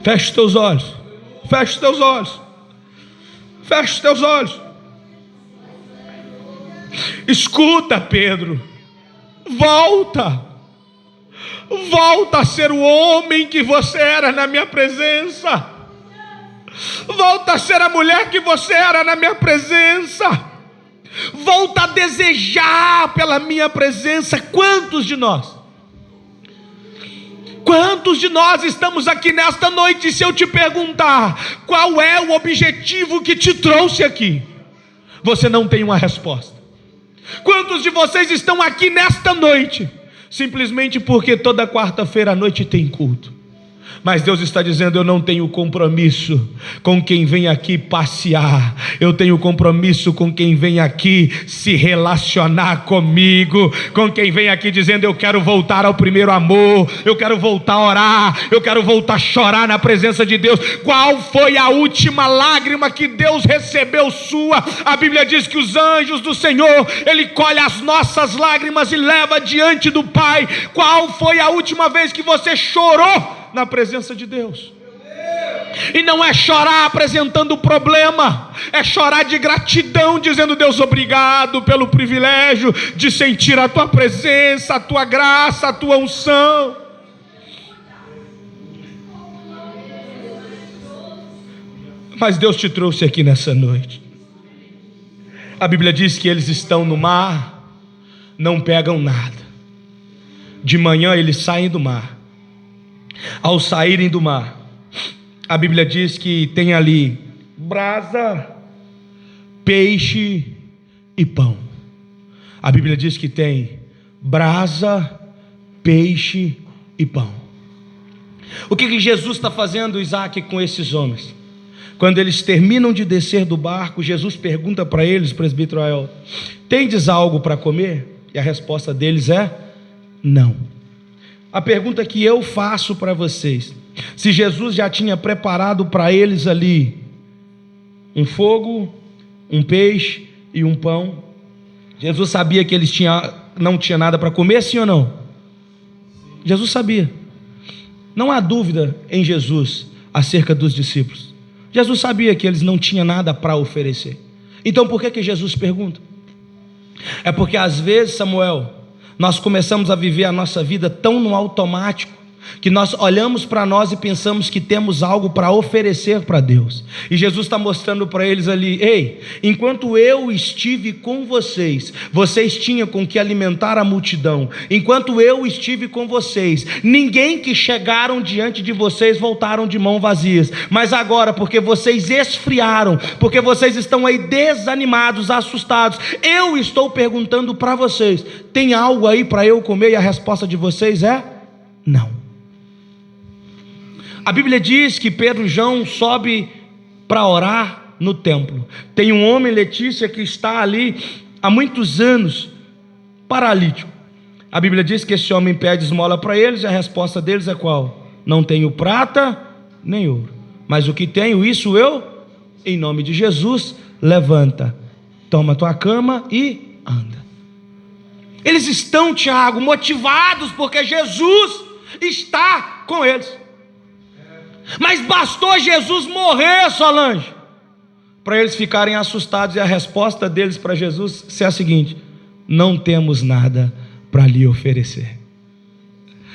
Feche os teus olhos, feche os teus olhos, feche os teus olhos. Escuta, Pedro, volta a ser o homem que você era na minha presença, volta a ser a mulher que você era na minha presença, volta a desejar pela minha presença. Quantos de nós estamos aqui nesta noite? Se eu te perguntar qual é o objetivo que te trouxe aqui, você não tem uma resposta. Quantos de vocês estão aqui nesta noite simplesmente porque toda quarta-feira à noite tem culto? Mas Deus está dizendo: eu não tenho compromisso com quem vem aqui passear, eu tenho compromisso com quem vem aqui se relacionar comigo, com quem vem aqui dizendo: eu quero voltar ao primeiro amor, eu quero voltar a orar, eu quero voltar a chorar na presença de Deus. Qual foi a última lágrima que Deus recebeu sua? A Bíblia diz que os anjos do Senhor, Ele colhe as nossas lágrimas e leva diante do Pai. Qual foi a última vez que você chorou na presença de Deus? E não é chorar apresentando o problema, é chorar de gratidão, dizendo: Deus, obrigado pelo privilégio de sentir a tua presença, a tua graça, a tua unção. Mas Deus te trouxe aqui nessa noite. A Bíblia diz que eles estão no mar, não pegam nada. De manhã eles saem do mar. Ao saírem do mar, a Bíblia diz que tem ali brasa, peixe e pão. A Bíblia diz que tem brasa, peixe e pão. O que Jesus está fazendo, Isaac, com esses homens? Quando eles terminam de descer do barco, Jesus pergunta para eles, presbítero Ael: tendes algo para comer? E a resposta deles é: não. A pergunta que eu faço para vocês: se Jesus já tinha preparado para eles ali um fogo, um peixe e um pão, Jesus sabia que eles não tinham nada para comer, sim ou não? Jesus sabia. Não há dúvida em Jesus acerca dos discípulos. Jesus sabia que eles não tinham nada para oferecer. Então por que Jesus pergunta? É porque às vezes, Samuel, nós começamos a viver a nossa vida tão no automático, que nós olhamos para nós e pensamos que temos algo para oferecer para Deus. E Jesus está mostrando para eles ali: ei, enquanto eu estive com vocês, vocês tinham com que alimentar a multidão. Enquanto eu estive com vocês, ninguém que chegaram diante de vocês voltaram de mão vazias. Mas agora, porque vocês esfriaram, porque vocês estão aí desanimados, assustados, eu estou perguntando para vocês: tem algo aí para eu comer? E a resposta de vocês é: não. A Bíblia diz que Pedro e João sobe para orar no templo. Tem um homem, Letícia, que está ali há muitos anos, paralítico. A Bíblia diz que esse homem pede esmola para eles, e a resposta deles é qual? Não tenho prata nem ouro, mas o que tenho, isso eu, em nome de Jesus, levanta, toma tua cama e anda. Eles estão, Tiago, motivados porque Jesus está com eles. Mas bastou Jesus morrer, Solange, para eles ficarem assustados, e a resposta deles para Jesus ser a seguinte: não temos nada para lhe oferecer.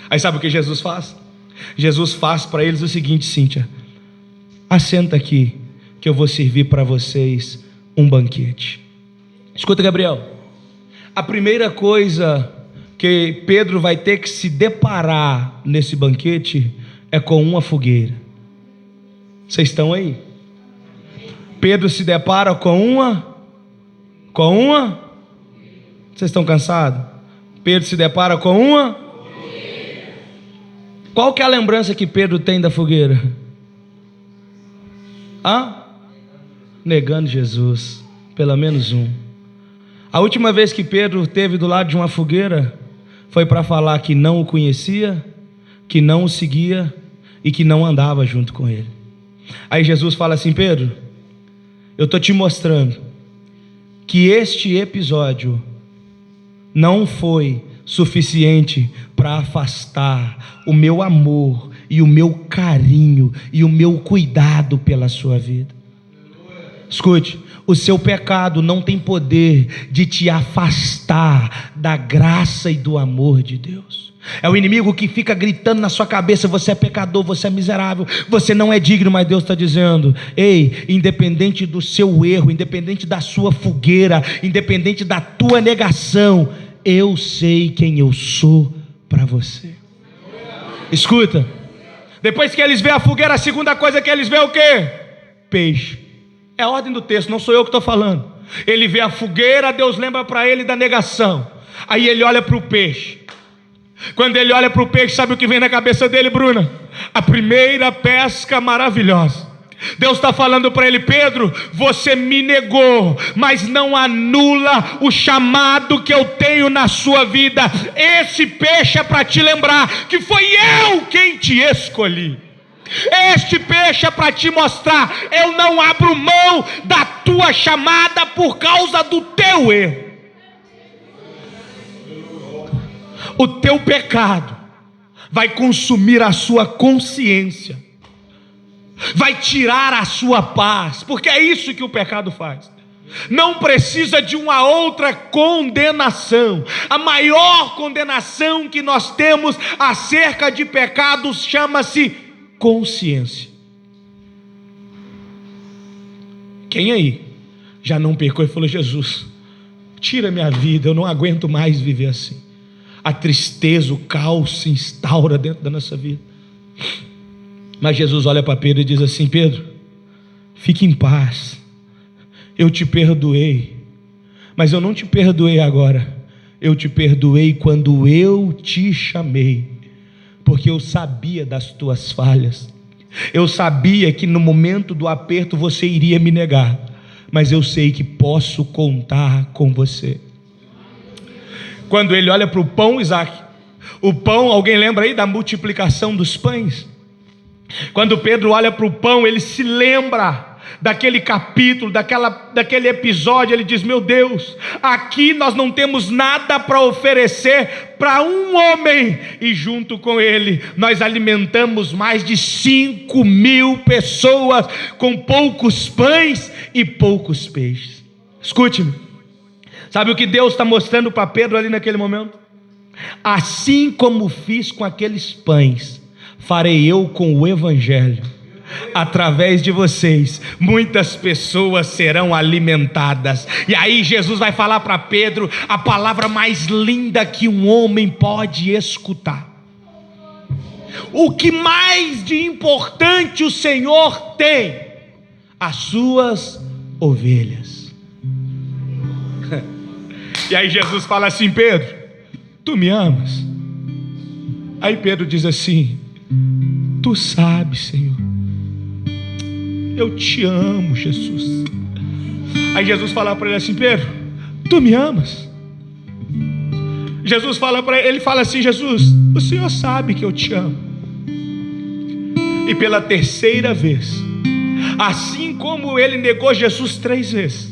Aí sabe o que Jesus faz? Jesus faz para eles o seguinte: Cíntia, assenta aqui, que eu vou servir para vocês um banquete. Escuta, Gabriel, a primeira coisa que Pedro vai ter que se deparar nesse banquete é com uma fogueira. Vocês estão aí? Pedro se depara com uma? Vocês estão cansados? Pedro se depara com uma? Qual que é a lembrança que Pedro tem da fogueira? Negando Jesus, pelo menos um. A última vez que Pedro esteve do lado de uma fogueira foi para falar que não o conhecia, que não o seguia e que não andava junto com ele. Aí Jesus fala assim: Pedro, eu estou te mostrando que este episódio não foi suficiente para afastar o meu amor e o meu carinho e o meu cuidado pela sua vida. Escute, o seu pecado não tem poder de te afastar da graça e do amor de Deus. É o inimigo que fica gritando na sua cabeça: você é pecador, você é miserável, você não é digno. Mas Deus está dizendo: ei, independente do seu erro, independente da sua fogueira, independente da tua negação, eu sei quem eu sou para você. Escuta, depois que eles veem a fogueira, a segunda coisa que eles veem é o quê? Peixe. É a ordem do texto, não sou eu que estou falando. Ele vê a fogueira, Deus lembra para ele da negação. Aí ele olha para o peixe. Quando ele olha para o peixe, sabe o que vem na cabeça dele, Bruna? A primeira pesca maravilhosa. Deus está falando para ele: Pedro, você me negou, mas não anula o chamado que eu tenho na sua vida. Esse peixe é para te lembrar que foi eu quem te escolhi. Este peixe é para te mostrar: eu não abro mão da tua chamada por causa do teu erro. O teu pecado vai consumir a sua consciência, vai tirar a sua paz, porque é isso que o pecado faz. Não precisa de uma outra condenação. A maior condenação que nós temos acerca de pecados chama-se consciência. Quem aí já não pecou e falou: Jesus, tira minha vida, eu não aguento mais viver assim? A tristeza, o caos se instaura dentro da nossa vida. Mas Jesus olha para Pedro e diz assim: Pedro, fique em paz, eu te perdoei, mas eu não te perdoei agora, eu te perdoei quando eu te chamei, porque eu sabia das tuas falhas, eu sabia que no momento do aperto você iria me negar, mas eu sei que posso contar com você. Quando ele olha para o pão, Isaac, o pão, alguém lembra aí da multiplicação dos pães? Quando Pedro olha para o pão, ele se lembra daquele capítulo, daquele episódio, ele diz: meu Deus, aqui nós não temos nada para oferecer para um homem, e junto com ele nós alimentamos mais de 5.000 pessoas com poucos pães e poucos peixes. Escute-me, sabe o que Deus está mostrando para Pedro ali naquele momento? Assim como fiz com aqueles pães, farei eu com o evangelho. Através de vocês, muitas pessoas serão alimentadas. E aí Jesus vai falar para Pedro a palavra mais linda que um homem pode escutar. O que mais de importante o Senhor tem? As suas ovelhas. E aí Jesus fala assim: Pedro, tu me amas? Aí Pedro diz assim: tu sabes, Senhor, eu te amo, Jesus. Aí Jesus fala para ele assim: Pedro, tu me amas? Jesus fala para ele, ele fala assim: Jesus, o Senhor sabe que eu te amo. E pela terceira vez, assim como ele negou Jesus 3 vezes,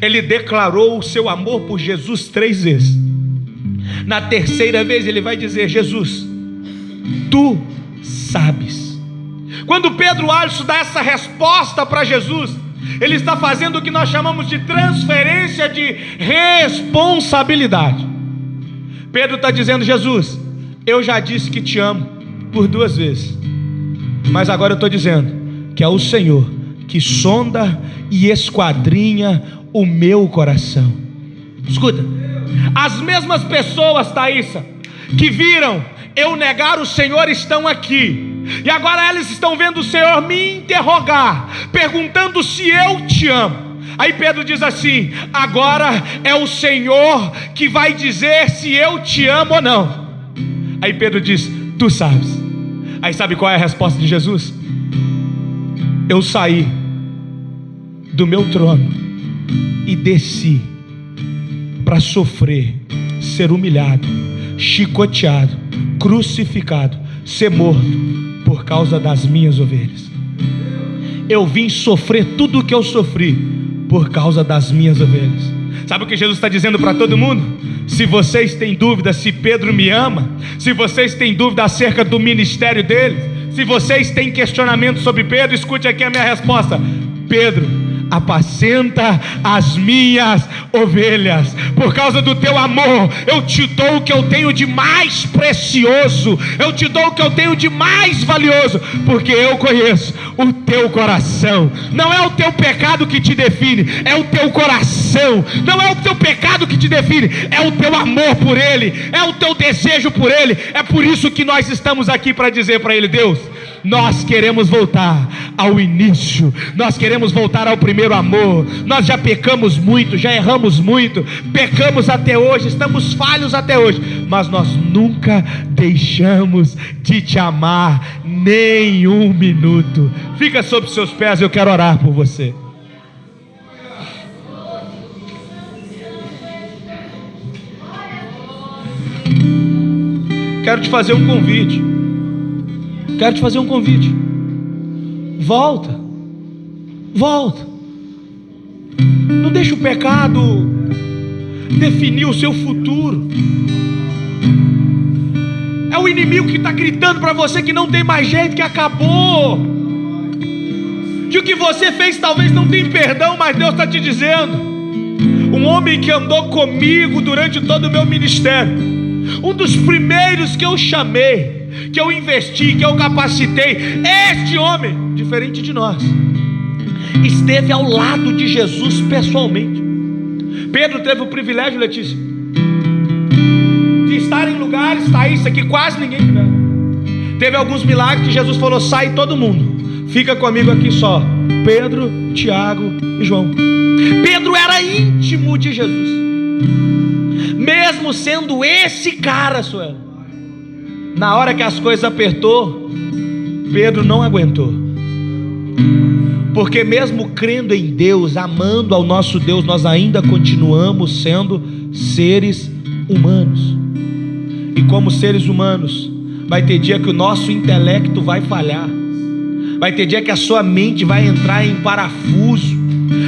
ele declarou o seu amor por Jesus 3 vezes. Na terceira vez ele vai dizer: Jesus, tu sabes. Quando Pedro Alisson dá essa resposta para Jesus, ele está fazendo o que nós chamamos de transferência de responsabilidade. Pedro está dizendo: Jesus, eu já disse que te amo por 2 vezes, mas agora eu estou dizendo que é o Senhor que sonda e esquadrinha o meu coração. Escuta, as mesmas pessoas, Thaísa, que viram eu negar o Senhor estão aqui, e agora elas estão vendo o Senhor me interrogar, perguntando se eu te amo. Aí Pedro diz assim: agora é o Senhor que vai dizer se eu te amo ou não. Aí Pedro diz: tu sabes. Aí sabe qual é a resposta de Jesus? Eu saí do meu trono e desci para sofrer, ser humilhado, chicoteado, crucificado, ser morto por causa das minhas ovelhas. Eu vim sofrer tudo o que eu sofri por causa das minhas ovelhas. Sabe o que Jesus está dizendo para todo mundo? Se vocês têm dúvida se Pedro me ama, se vocês têm dúvida acerca do ministério dele, se vocês têm questionamento sobre Pedro, escute aqui a minha resposta: Pedro, apacenta as minhas ovelhas. Por causa do teu amor, eu te dou o que eu tenho de mais precioso, eu te dou o que eu tenho de mais valioso, porque eu conheço o teu coração. Não é o teu pecado que te define, é o teu coração. Não é o teu pecado que te define, é o teu amor por ele, é o teu desejo por ele. É por isso que nós estamos aqui para dizer para ele: Deus, nós queremos voltar ao início, nós queremos voltar ao primeiro amor. Nós já pecamos muito, já erramos muito, pecamos até hoje, estamos falhos até hoje, mas nós nunca deixamos de te amar nem um minuto. Fica sobre seus pés, eu quero orar por você. Quero te fazer um convite. Quero te fazer um convite. Volta. Volta. Não deixe o pecado definir o seu futuro. É o inimigo que está gritando para você que não tem mais jeito, que acabou, que o que você fez talvez não tenha perdão, mas Deus está te dizendo: um homem que andou comigo durante todo o meu ministério, um dos primeiros que eu chamei, que eu investi, que eu capacitei, este homem, diferente de nós, esteve ao lado de Jesus pessoalmente. Pedro teve o privilégio, Letícia, de estar em lugares, Thaís, que quase ninguém tiver. Teve alguns milagres que Jesus falou: sai todo mundo, fica comigo aqui só Pedro, Tiago e João. Pedro era íntimo de Jesus, mesmo sendo esse cara, Sueli. Na hora que as coisas apertou, Pedro não aguentou, porque mesmo crendo em Deus, amando ao nosso Deus, nós ainda continuamos sendo seres humanos. E como seres humanos, vai ter dia que o nosso intelecto vai falhar, Vai ter dia que a sua mente vai entrar em parafuso.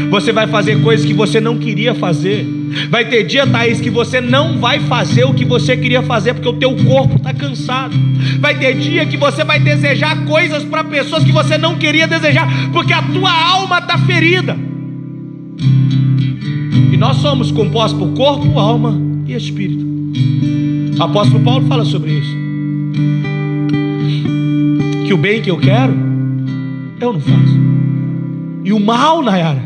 Você vai fazer coisas que você não queria fazer. Vai ter dia, Thaís, que você não vai fazer o que você queria fazer porque o teu corpo está cansado. Vai ter dia que você vai desejar coisas para pessoas que você não queria desejar porque a tua alma está ferida. E nós somos compostos por corpo, alma e espírito. O apóstolo Paulo fala sobre isso. Que o bem que eu quero, eu não faço. E o mal, Nayara,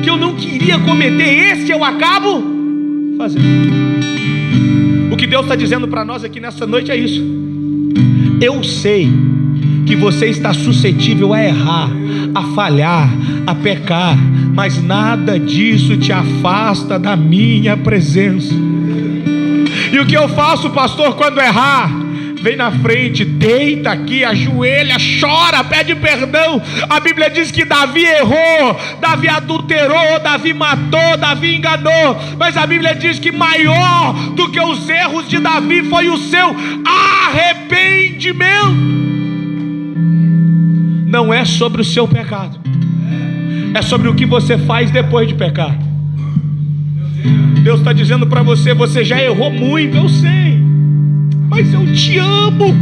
que eu não queria cometer, esse eu acabo fazendo. O que Deus está dizendo para nós aqui nessa noite é isso. Eu sei que você está suscetível a errar, a falhar, a pecar, mas nada disso te afasta da minha presença. E o que eu faço, pastor, quando errar? Vem na frente, deita aqui, ajoelha, chora, pede perdão. A Bíblia diz que Davi errou, Davi adulterou, Davi matou, Davi enganou. Mas a Bíblia diz que maior do que os erros de Davi foi o seu arrependimento. Não é sobre o seu pecado, é sobre o que você faz depois de pecar. Deus está dizendo para você: você já errou muito, eu sei, mas eu te amo.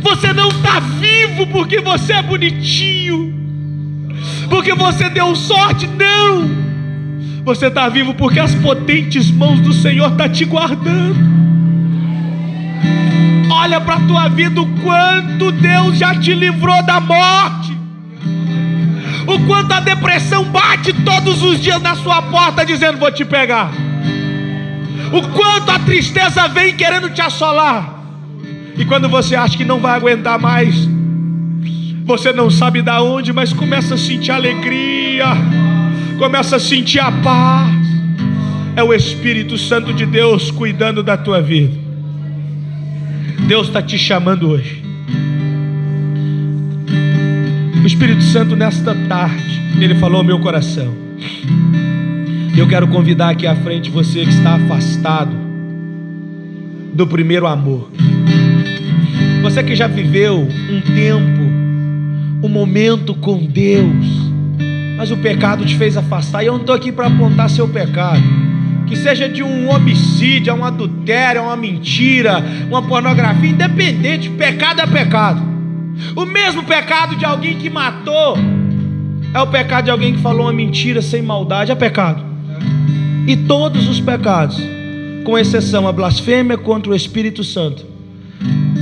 Você não está vivo porque você é bonitinho, porque você deu sorte, não. Você está vivo porque as potentes mãos do Senhor estão te guardando. Olha para a tua vida, o quanto Deus já te livrou da morte. O quanto a depressão bate todos os dias na sua porta dizendo: vou te pegar. O quanto a tristeza vem querendo te assolar. E quando você acha que não vai aguentar mais, você não sabe de onde, mas começa a sentir alegria, começa a sentir a paz. É o Espírito Santo de Deus cuidando da tua vida. Deus está te chamando hoje. O Espírito Santo nesta tarde, Ele falou ao meu coração. Eu quero convidar aqui à frente você que está afastado do primeiro amor. Você que já viveu um tempo, um momento com Deus, mas o pecado te fez afastar. E eu não estou aqui para apontar seu pecado, que seja de um homicídio, um adultério, uma mentira, uma pornografia, independente, pecado é pecado. O mesmo pecado de alguém que matou é o pecado de alguém que falou uma mentira sem maldade, é pecado. E todos os pecados, com exceção a blasfêmia contra o Espírito Santo,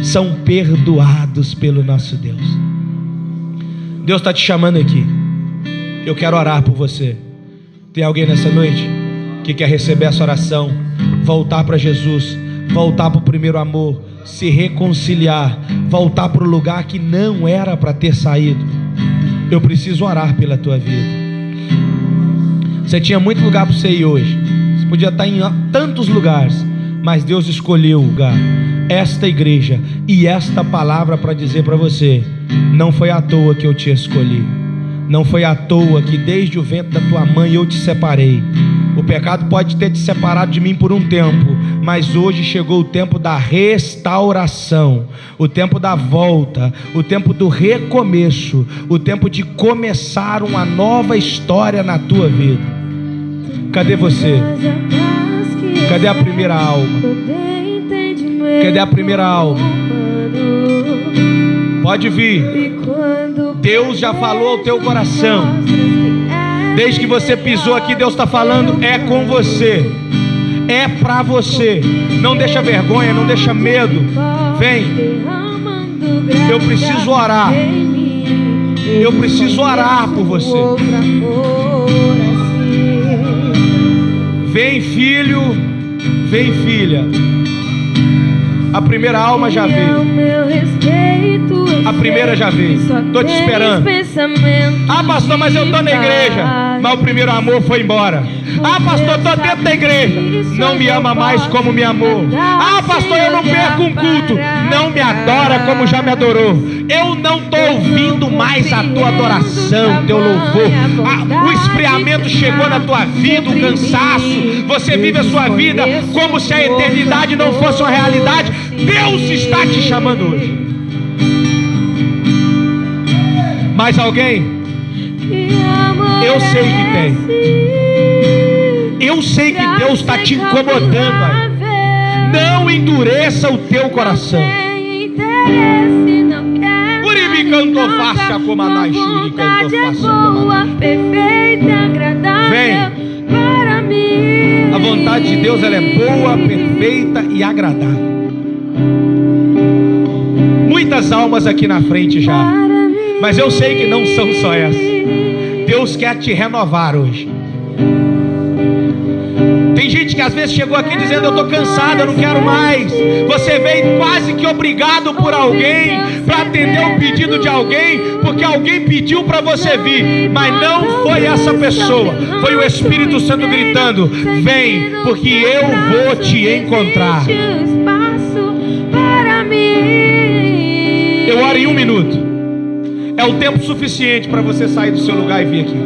são perdoados pelo nosso Deus. Deus está te chamando aqui. Eu quero orar por você. Tem alguém nessa noite que quer receber essa oração, voltar para Jesus, voltar para o primeiro amor, se reconciliar, voltar para o lugar que não era para ter saído? Eu preciso orar pela tua vida. Você tinha muito lugar para você ir hoje, você podia estar em tantos lugares, mas Deus escolheu o lugar, esta igreja e esta palavra para dizer para você: não foi à toa que eu te escolhi, não foi à toa que desde o ventre da tua mãe eu te separei. O pecado pode ter te separado de mim por um tempo, mas hoje chegou o tempo da restauração, o tempo da volta, o tempo do recomeço, o tempo de começar uma nova história na tua vida. Cadê você? Cadê a primeira alma? Cadê a primeira alma? Pode vir. Deus já falou ao teu coração. Desde que você pisou aqui, Deus está falando: é com você, é para você. Não deixa vergonha, não deixa medo. Vem. Eu preciso orar. Eu preciso orar por você. Vem, filho. Vem, filha. A primeira alma já veio. A primeira já veio. Estou te esperando. Ah, pastor, mas eu estou na igreja. Mas o primeiro amor foi embora. Ah, pastor, estou dentro da igreja. Não me ama mais como me amou. Ah, pastor, eu não perco um culto. Não me adora como já me adorou. Eu não estou ouvindo mais a tua adoração, teu louvor. O esfriamento chegou na tua vida, o cansaço. Você vive a sua vida como se a eternidade não fosse uma realidade. Deus está te chamando hoje. Mais alguém? Eu sei que tem. Eu sei que Deus está te incomodando aí. Não endureça o teu coração. Vem. A vontade de Deus, ela é boa, perfeita e agradável. Muitas almas aqui na frente já, mas eu sei que não são só essas. Deus quer te renovar hoje. Tem gente que às vezes chegou aqui dizendo: eu estou cansado, eu não quero mais. Você veio quase que obrigado por alguém para atender o pedido de alguém, porque alguém pediu para você vir, mas não foi essa pessoa, foi o Espírito Santo gritando: vem, porque eu vou te encontrar. Eu oro em 1 minuto. É o tempo suficiente para você sair do seu lugar e vir aqui.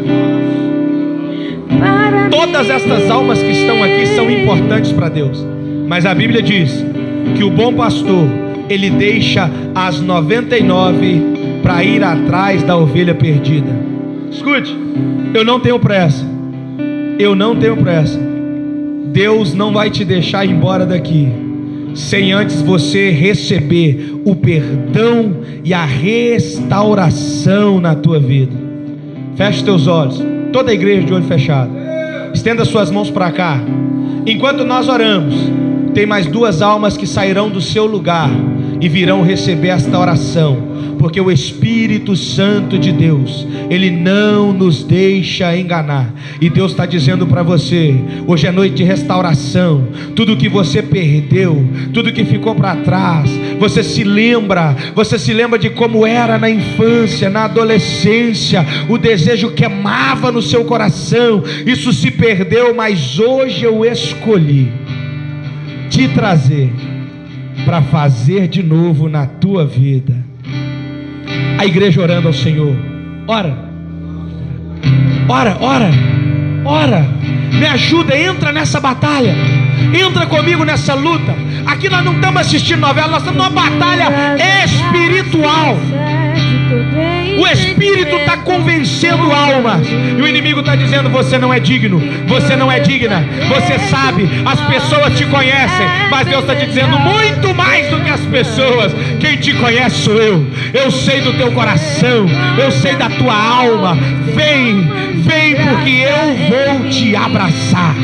Todas estas almas que estão aqui são importantes para Deus, mas a Bíblia diz que o bom pastor, ele deixa as 99 para ir atrás da ovelha perdida. Escute, eu não tenho pressa. Eu não tenho pressa. Deus não vai te deixar ir embora daqui sem antes você receber o perdão e a restauração na tua vida. Feche teus olhos, toda a igreja de olho fechado. Estenda suas mãos para cá. Enquanto nós oramos, tem mais 2 almas que sairão do seu lugar e virão receber esta oração, porque o Espírito Santo de Deus, ele não nos deixa enganar. E Deus está dizendo para você: hoje é noite de restauração. Tudo que você perdeu, tudo que ficou para trás, você se lembra de como era na infância, na adolescência. O desejo queimava no seu coração, isso se perdeu, mas hoje eu escolhi te trazer para fazer de novo na tua vida. A igreja orando ao Senhor. Ora, ora, ora, ora. Me ajuda, entra nessa batalha. Entra comigo nessa luta. Aqui nós não estamos assistindo novela, nós estamos numa batalha espiritual. O Espírito está convencendo almas, e o inimigo está dizendo: você não é digno, você não é digna. Você sabe, as pessoas te conhecem, mas Deus está te dizendo: muito mais do que as pessoas, quem te conhece sou eu. Eu sei do teu coração, eu sei da tua alma. Vem, vem, porque eu vou te abraçar.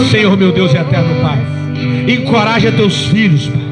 Senhor, meu Deus e eterno Pai, encoraja teus filhos, Pai.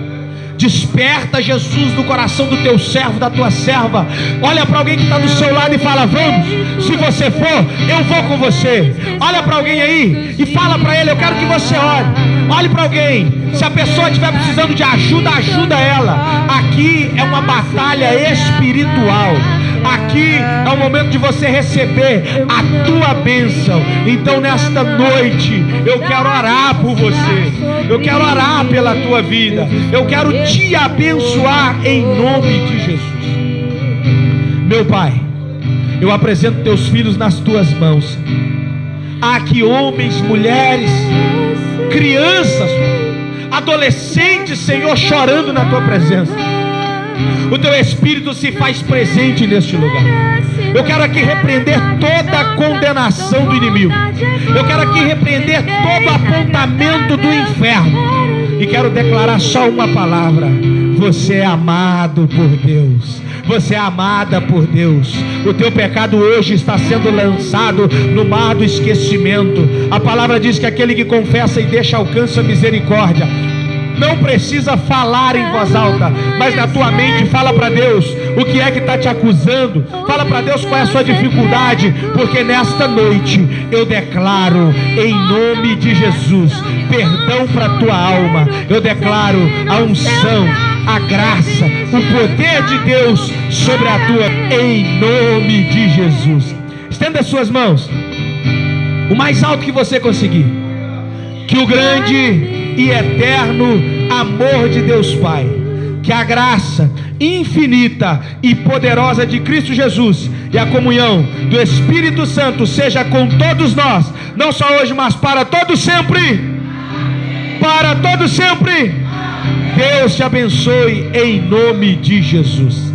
Desperta Jesus no coração do teu servo, da tua serva. Olha para alguém que está do seu lado e fala: vamos, se você for, eu vou com você. Olha para alguém aí e fala para ele: eu quero que você ore. Olhe para alguém, se a pessoa estiver precisando de ajuda, ajuda ela. Aqui é uma batalha espiritual. Aqui é o momento de você receber a tua bênção. Então nesta noite eu quero orar por você, eu quero orar pela tua vida, eu quero te abençoar em nome de Jesus. Meu Pai, eu apresento teus filhos nas tuas mãos. Há aqui homens, mulheres, crianças, adolescentes, Senhor, chorando na tua presença. O teu Espírito se faz presente neste lugar. Eu quero aqui repreender toda a condenação do inimigo. Eu quero aqui repreender todo apontamento do inferno. E quero declarar só uma palavra: você é amado por Deus. Você é amada por Deus. O teu pecado hoje está sendo lançado no mar do esquecimento. A palavra diz que aquele que confessa e deixa alcança misericórdia. Não precisa falar em voz alta, mas na tua mente fala para Deus o que é que está te acusando. Fala para Deus qual é a sua dificuldade, porque nesta noite eu declaro em nome de Jesus perdão para a tua alma. Eu declaro a unção, a graça, o poder de Deus sobre a tua, em nome de Jesus. Estenda as suas mãos o mais alto que você conseguir. Que o grande e eterno amor de Deus Pai, que a graça infinita e poderosa de Cristo Jesus e a comunhão do Espírito Santo seja com todos nós, não só hoje, mas para todos sempre. Amém. Para todos sempre. Amém. Deus te abençoe em nome de Jesus.